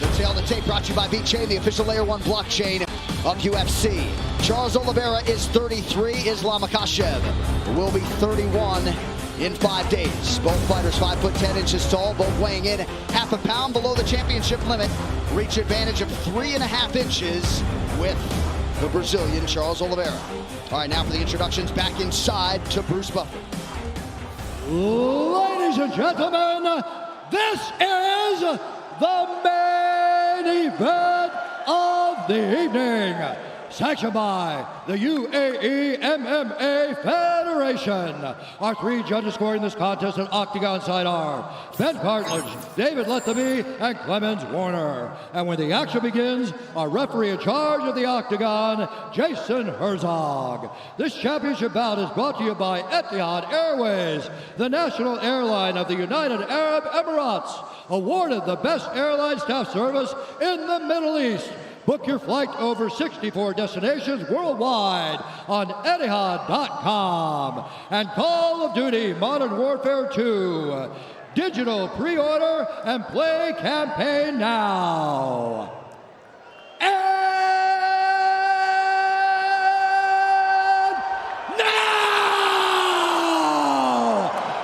The tail of the tape brought to you by V-Chain, the official Layer 1 blockchain of UFC. Charles Oliveira is 33. Ислам Makachev will be 31 in 5 days. Both fighters 5 foot 10 inches tall, both weighing in half a pound below the championship limit. Reach advantage of 3.5 inches with the Brazilian Charles Oliveira. All right, now for the introductions, back inside to Bruce Buffer. Ladies and gentlemen, this is the main event of the evening, sanctioned by the UAE MMA Federation. Our 3 judges scoring this contest at octagon side are Ben Cartledge, David Letheby, and Clemens Warner. And when the action begins, our referee in charge of the octagon, Jason Herzog. This championship bout is brought to you by Etihad Airways, the national airline of the United Arab Emirates, awarded the best airline staff service in the Middle East. Book your flight to over 64 destinations worldwide on Etihad.com. And Call of Duty Modern Warfare 2. Digital pre-order and play campaign now. And now,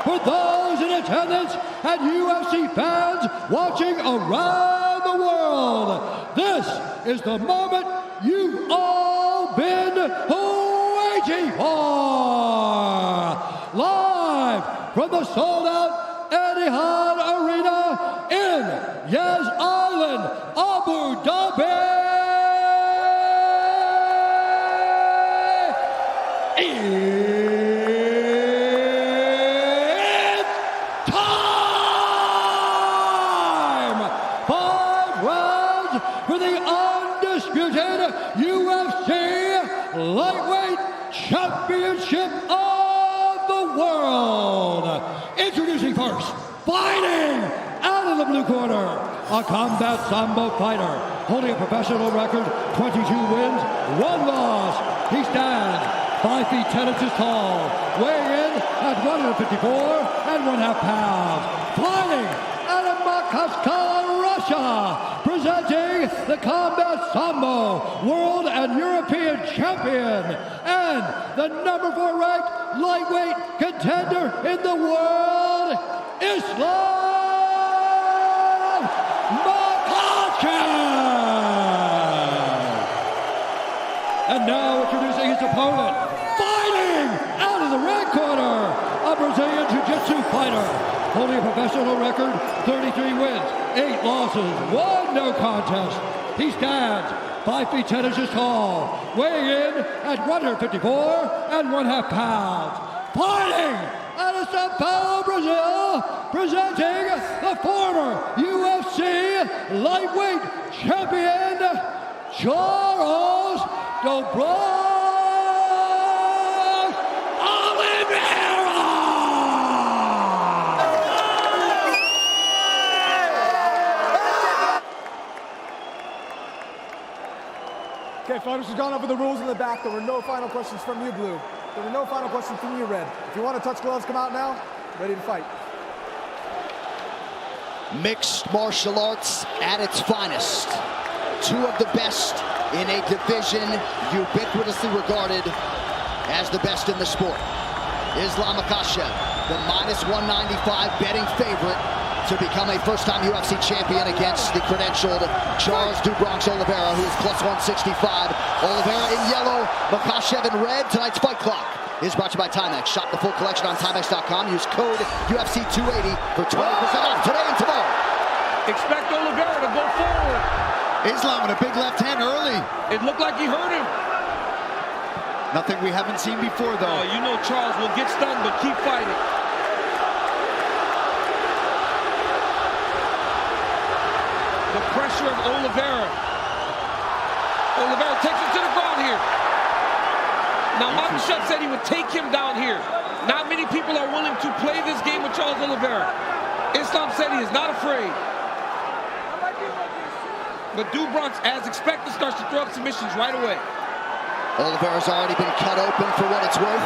for those in attendance and UFC fans watching around the world, this is the moment you've all been waiting for. Live from the sold-out Etihad Arena in Yas Island, Abu Dhabi. It's time! 5 rounds for the undisputed UFC Lightweight Championship of the World. Introducing first, fighting out of the blue corner, a combat sambo fighter, holding a professional record, 22 wins, 1 loss. He stands 5 feet 10 inches tall, weighing in at 154 1/2 pounds. Fighting out of Machachkala, Russia, presenting the Combat Sambo World and European Champion and the number 4 ranked lightweight contender in the world, Ислам Mахачев. And now introducing his opponent, fighting out of the red corner, a Brazilian Jiu-Jitsu fighter, holding a professional record, 33 wins, 8 losses, 1 no contest. He stands 5 feet 10 inches tall, weighing in at 154 1/2 pounds. Fighting out of Sao Paulo, Brazil, presenting the former UFC lightweight champion, Charles Zabral. Okay, fighters, we've gone over the rules in the back. There were no final questions from you, Blue. There were no final questions from you, Red. If you want to touch gloves, come out now. Ready to fight. Mixed martial arts at its finest. 2 of the best in a division ubiquitously regarded as the best in the sport. Ислам Makachev, the -195 betting favorite to become a first-time UFC champion against the credentialed Charles Oliveira, who is +165. Oliveira in yellow, Makachev in red. Tonight's fight clock is brought to you by Timex. Shop the full collection on Timex.com. Use code UFC280 for 20% off today and tomorrow. Expect Oliveira to go forward. Ислам with a big left hand early. It looked like he hurt him. Nothing we haven't seen before, though. You know Charles will get stunned, but keep fighting. The pressure of Oliveira. Oliveira takes him to the ground here. Now, Machachef said he would take him down here. Not many people are willing to play this game with Charles Oliveira. Ислам said he is not afraid. But Dubronx, as expected, starts to throw up submissions right away. Oliveira's already been cut open for what it's worth.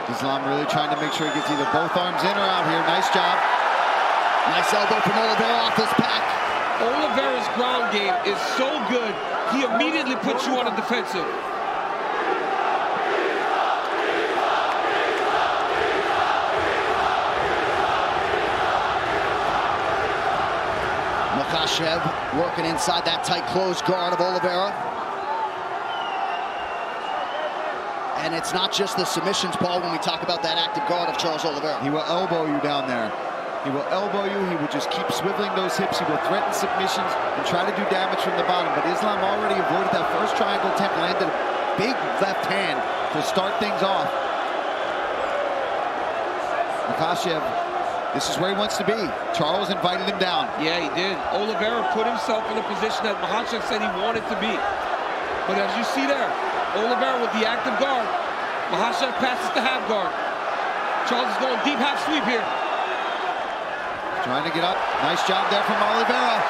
Islam really trying to make sure he gets either both arms in or out here. Nice job. Nice elbow from Oливейра off his back. Oливейra's ground game is so good, he immediately puts you on the defensive. Machashev working inside that tight closed guard of Oливейra. And it's not just the submissions, Paul, when we talk about that active guard of Charles Oливeyra. He will elbow you down there. He will elbow you. He will just keep swiveling those hips. He will threaten submissions and try to do damage from the bottom. But Islam already avoided that first triangle attempt, landed a big left hand to start things off. Machashev, this is where he wants to be. Charles invited him down. Yeah, he did. Oливейra put himself in a position that Machashev said he wanted to be. But as you see there, Oливейra with the active guard. Machashev passes to half guard. Charles is going deep half sweep here. Trying to get up. Nice job there from Oливeyra.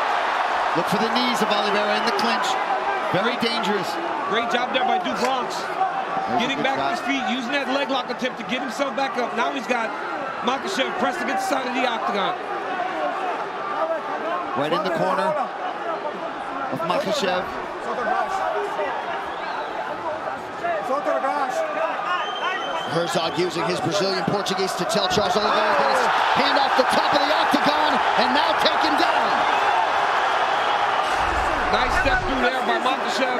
Look for the knees of Oливeyra in the clinch. Very dangerous. Great job there by Bronx. Getting back to his feet, using that leg lock attempt to get himself back up. Now he's got Machashev pressed against the side of the octagon. Right in the corner of Machashev. Herzog using his Brazilian Portuguese to tell Charles Oливeyra that his hand off the top of the octagon and now taken down. Nice step through there by Machashev.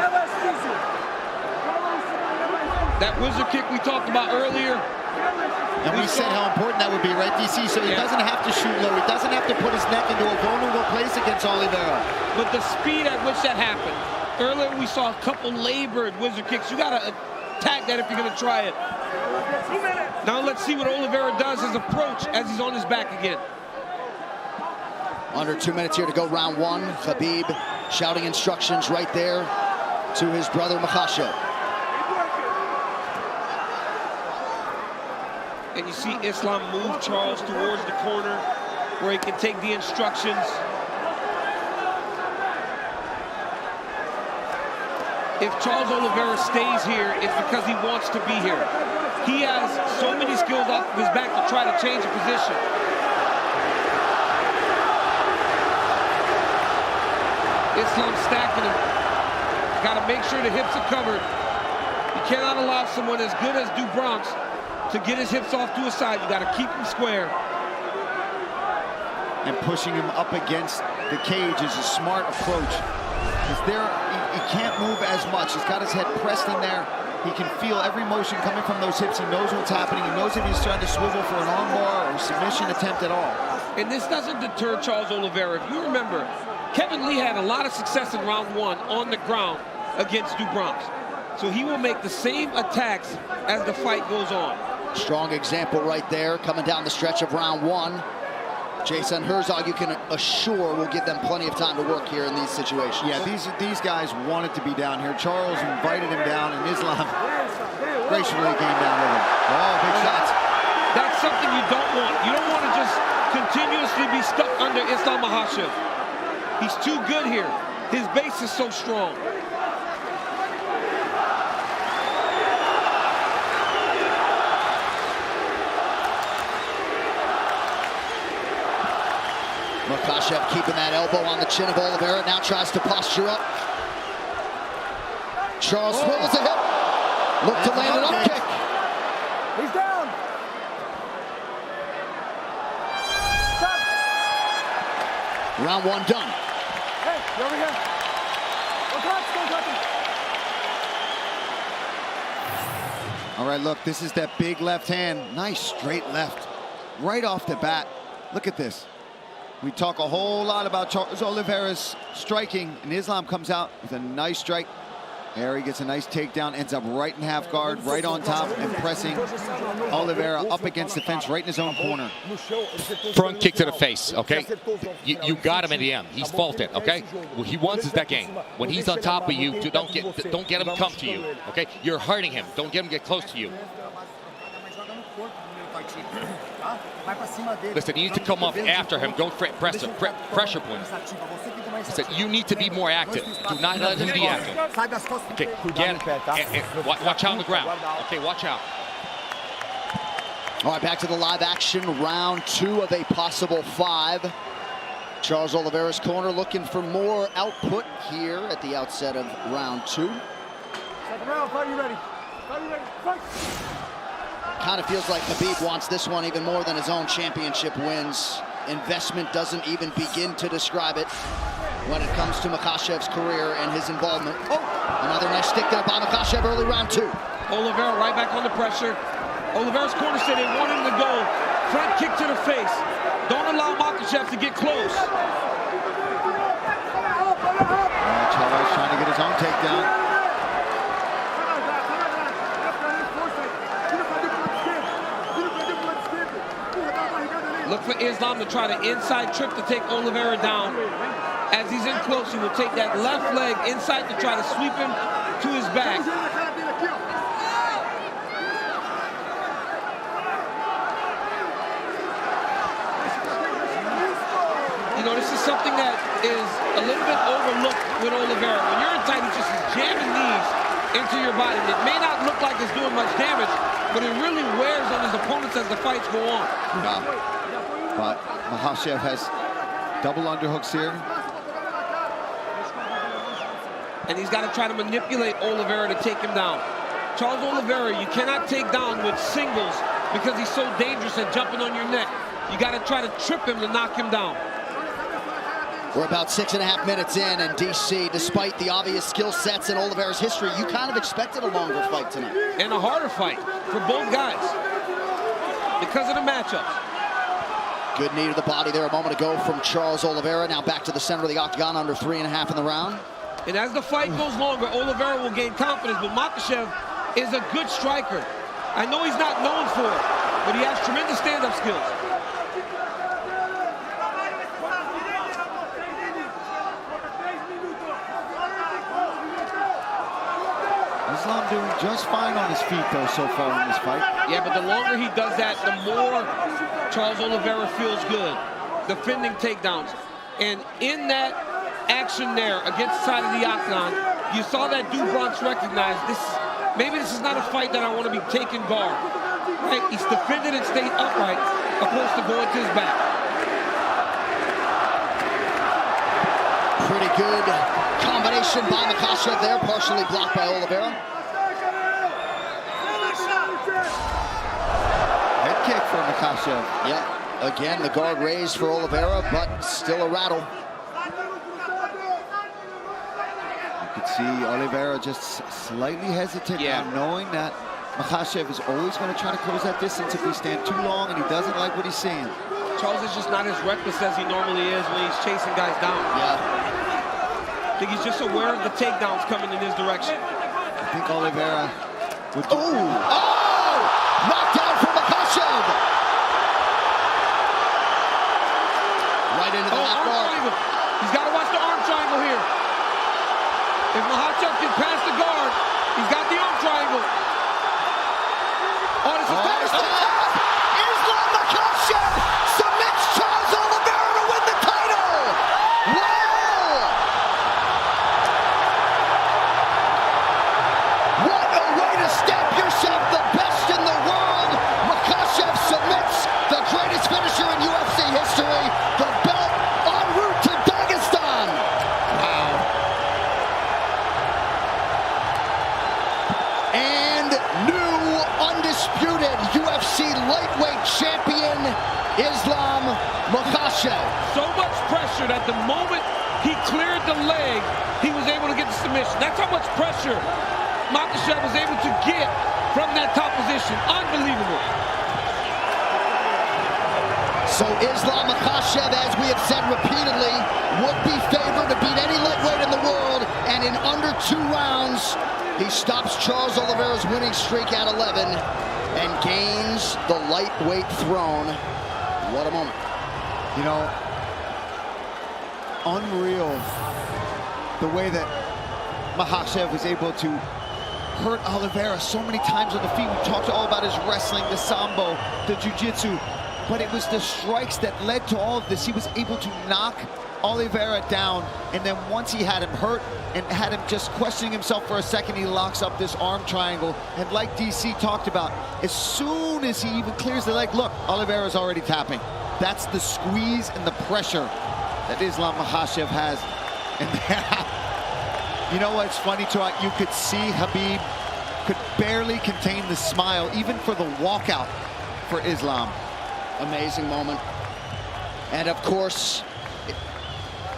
That wizard kick we talked about earlier. And we said how important that would be, right, DC? So he doesn't have to shoot low. He doesn't have to put his neck into a vulnerable place against Oливeyra. But the speed at which that happened. Earlier we saw a couple labored wizard kicks. You got to attack that if you're going to try it. Now let's see what Oливeyra does, his approach as he's on his back again. Under 2 minutes here to go, round one. Khabib shouting instructions right there to his brother Machashev. And you see Islam move Charles towards the corner where he can take the instructions. If Charles Oливeyra stays here, it's because he wants to be here. He has so many skills off of his back to try to change the position. Islam stacking him. Got to make sure the hips are covered. You cannot allow someone as good as Bronx to get his hips off to his side. You got to keep him square. And pushing him up against the cage is a smart approach. Because there, he can't move as much. He's got his head pressed in there. He can feel every motion coming from those hips. He knows what's happening. He knows if he's trying to swivel for an armbar or a submission attempt at all. And this doesn't deter Charles Oливeyra. If you remember, Kevin Lee had a lot of success in round one on the ground against Bronx. So he will make the same attacks as the fight goes on. Strong example right there coming down the stretch of round one. Jason Herzog, you can assure, will give them plenty of time to work here in these situations. Yeah, these guys wanted to be down here. Charles invited him down, and Islam graciously came down with him. Oh, big shots. That's something you don't want. You don't want to just continuously be stuck under Islam Machashev. He's too good here. His base is so strong. Machashev keeping that elbow on the chin of Oливeyra, now tries to posture up. Charles swivels a hip. Look to land an up kick. He's down. Stop. Round one done. Hey, you over here. Don't touch him. All right, look, this is that big left hand. Nice straight left. Right off the bat. Look at this. We talk a whole lot about Charles Oliveira's striking, and Islam comes out with a nice strike. There he gets a nice takedown, ends up right in half guard, right on top, and pressing Oливeyra up against the fence right in his own corner. Front kick to the face, okay? You got him in the end. He's faulted, okay? What he wants is that game. When he's on top of you, don't get him come to you, okay? You're hurting him. Don't get him get close to you. Listen, you need to come up after him. Don't pressure point. Listen, you need to be more active. Do not let him be active. Okay, get watch out on the ground. Okay, watch out. All right, back to the live action, round 2 of a possible 5. Charles Oliveira's corner looking for more output here at the outset of round 2. Second round, fight, you ready? Fight, you ready? Fight! Kind of feels like Khabib wants this one even more than his own championship wins. Investment doesn't even begin to describe it when it comes to Makhachev's career and his involvement. Oh, another nice stick there by Makhachev early round 2. Oliveira right back on the pressure. Oliveira's corner said they want him to go. Front kick to the face. Don't allow Makhachev to get close. Charles trying to get his own takedown. Look for Islam to try the inside trip to take Oliveira down. As he's in close, he will take that left leg inside to try to sweep him to his back. You know, this is something that is a little bit overlooked with Oliveira. When you're in tight, he just is jamming knees into your body. It may not look like it's doing much damage, but it really wears on his opponents as the fights go on. Yeah. But Mахачев has double underhooks here. And he's got to try to manipulate Oliveira to take him down. Charles Oliveira, you cannot take down with singles because he's so dangerous at jumping on your neck. You got to try to trip him to knock him down. We're about 6.5 minutes in, and DC, despite the obvious skill sets in Oliveira's history, you kind of expected a longer fight tonight. And a harder fight for both guys because of the matchups. Good knee to the body there a moment ago from Charles Oliveira. Now back to the center of the octagon, under 3.5 in the round. And as the fight goes longer, Oliveira will gain confidence, but Makachev is a good striker. I know he's not known for it, but he has tremendous stand-up skills. Islam doing just fine on his feet, though, so far in this fight. Yeah, but the longer he does that, the more Charles Oliveira feels good. Defending takedowns. And in that action there against the side of the octagon, you saw that Bronx recognize this. Maybe this is not a fight that I want to be taking guard. Right? He's defended and stayed upright, opposed to going to his back. Pretty good combination by Makachev there, partially blocked by Oliveira. Head kick for Makachev. Yep. Again, the guard raised for Oliveira, but still a rattle. You could see Oliveira just slightly hesitant, knowing that Makachev is always going to try to close that distance if we stand too long, and he doesn't like what he's seeing. Charles is just not as reckless as he normally is when he's chasing guys down. Yeah. I think he's just aware of the takedowns coming in his direction. I think Oliveira would do... Oh! Knockdown from Makachev! Right into the left guard. He's got to watch the arm triangle here. If Makachev can pass the guard, he's got the arm triangle. Oh, this is Islam Makhachev submits Charles Oliveira to win the title! Wow! What a way to stamp yourself the best in the world! Makhachev submits the greatest finisher in UFC history, the belt en route to Dagestan! Wow. And new undisputed UFC lightweight champion, Islam Makhachev. So much pressure that the moment he cleared the leg, he was able to get the submission. That's how much pressure Makhachev was able to get from that top position. Unbelievable. So Islam Makhachev, as we have said repeatedly, would be favored to beat any lightweight in the world, and in under 2 rounds, he stops Charles Oliveira's winning streak at 11 and gains the lightweight throne. What a moment. You know, unreal the way that Makhachev was able to hurt Oliveira so many times on the feet. We talked all about his wrestling, the sambo, the jiu-jitsu, but it was the strikes that led to all of this. He was able to knock Oливейра down, and then once he had him hurt and had him just questioning himself for a second, he locks up this arm triangle. And like DC talked about, as soon as he even clears the leg, look, Oливейra's already tapping. That's the squeeze and the pressure that Islam Machiev has. And you know what's funny, too? You could see Khabib could barely contain the smile, even for the walkout for Islam. Amazing moment. And of course,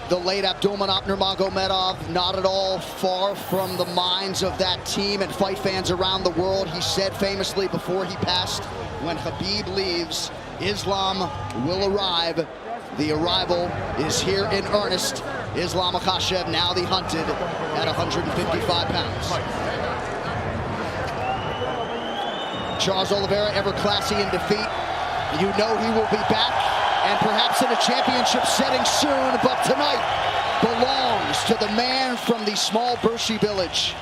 the late Abdulmanap Nurmagomedov, not at all far from the minds of that team and fight fans around the world. He said famously before he passed, when Khabib leaves, Islam will arrive. The arrival is here in earnest. Islam Machiev, now the hunted, at 155 pounds. Charles Oливейra, ever classy in defeat. You know he will be back, and perhaps in a championship setting soon, but tonight belongs to the man from the small Bershi village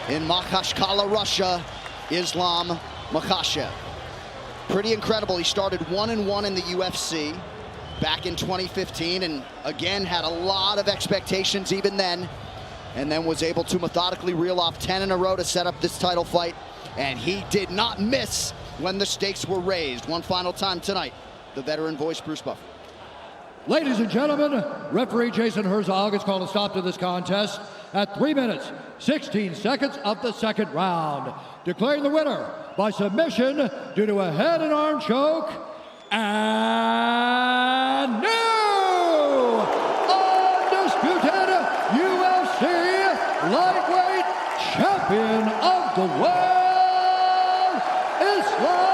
in Makhachkala, Russia, Islam Machiev. Pretty incredible. He started 1-1 in the UFC back in 2015, and again had a lot of expectations even then, and then was able to methodically reel off 10 in a row to set up this title fight. And he did not miss when the stakes were raised. One final time tonight, the veteran voice, Bruce Buffer. Ladies and gentlemen, referee Jason Herzog has called a stop to this contest at 3 minutes, 16 seconds of the second round, declaring the winner by submission due to a head and arm choke, and new undisputed UFC lightweight champion of the world, Islam